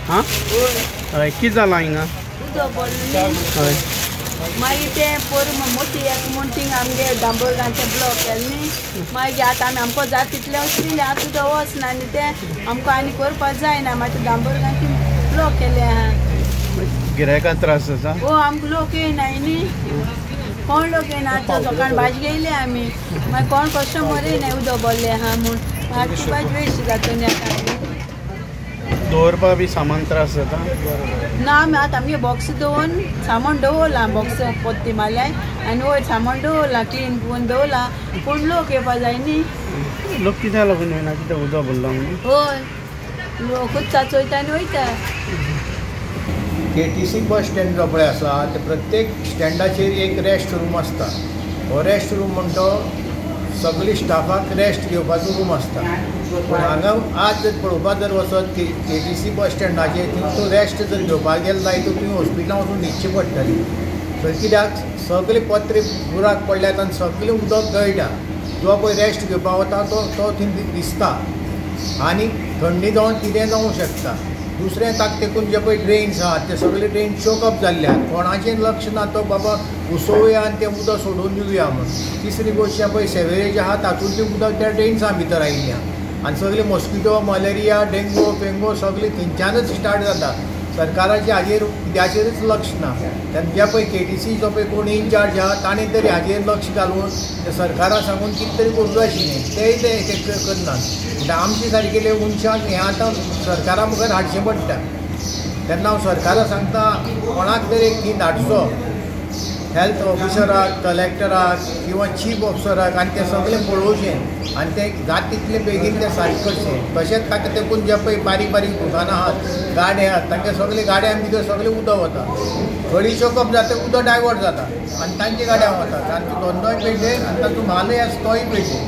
हां हय कितें जालां हिंगा उदक भरलें हय मागीर ते पोर मोठी एक म्हूण थिंग आमगे दांबोळकांचे ब्लॉक केले न्ही मागीर आतां आमी आमकां जाय तितले वचली आतां सुद्दां वचना आनी ते आमकां आनी करपाक जायना मागीर दांबोळकांची ब्लॉक केले आहा गिरायकांक त्रास जाता हो आमकां लोक येयनाय न्ही कोण लोक येयना आतां सकाळी भाजी घेयली आमी मागीर कोण कस्टमर येयनाय उदक भरलें आहा म्हूण मागीर भाजी वेस्ट जाता न्ही आतां दवरपाक बी सामान त्रास जाता ना आमी आतां आमगे बॉक्स दवरून सामान दवरलां बॉक्स पोत्ती मारल्याय आनी वयर सामान दवरलां क्लीन करून दवरलां पूण लोक येवपा जाय न्ही लोक कित्याक लागून येना कित्याक उदक भरलां म्हणून होय लोकूच चाचयता आनी वयता KTC बस स्टँड जो पळय आसा ते प्रत्येक स्टँडाचेर एक रेस्ट रूम आसता हो रेस्ट रूम म्हणटा सगळी स्टाफाक रेस्ट घेवपाचो रूम आसता पूण हांगा आज जर पळोवपाक जर वचत KTC बस स्टँडाचेर तो रेस्ट जर घेवपाक गेलो जायत तुमी हॉस्पिटलां वचून न्हिदचें पडटलें तर कित्याक सगळे पत्रे बुराक पडल्यात आनी सगळें उदक गळटा जो पळय रेस्ट घेवपाक वता तो थंय दिसता आनी थंडी जावन कितें जावंक शकता दुसरें ताका तेकून जे पळय ड्रेन्स आहात ते सगळे ड्रेन चोकअप जाल्ल्यात कोणाचें लक्ष ना तो बाबा उसोवया आनी तें उदक सोडून दिवया म्हण तिसरी गोश्ट पळय सेवेरेज आहा तातूंतलें उदक त्या ड्रेन्सां भितर आयिल्ल्या आनी सगळे मॉस्किटो मलेरिया डेंगू पेंगू सगळे थंयच्यानच स्टार्ट जाता सरकाराचें हाजेर कित्याचेरच लक्ष ना तेन्ना जे पळय KTC जो पळय कोण इनचार्ज आहा ताणें तरी हाजेर लक्ष घालून ते सरकाराक सांगून कितें तरी करूं जाय आशिल्लें तेंय ते करनात म्हणजे आमचे सारकेले मनशाक हें आतां सरकारा मुखार हाडचें पडटा तेन्ना हांव सरकाराक सांगता कोणाक तरी एक थंय धाडचो हेल्थ ऑफिसराक कलेक्टराक किंवा चीफ ऑफिसराक आनी तें सगळें पळोवचें आनी तें जाता तितलें बेगीन तें सारकें करचें तशेंच ताका तेकून जे पळय बारीक बारीक दुकानां आहात गाडे आहात तांचे सगळे गाड्यां भितर सगळें उदक वता थोडी चोकअप जाता उदक डायवर्ट जाता आनी तांचे गाड्यां वता तांचो धंदोय पेटले आनी तांचो म्हालय आसा तोय पेटले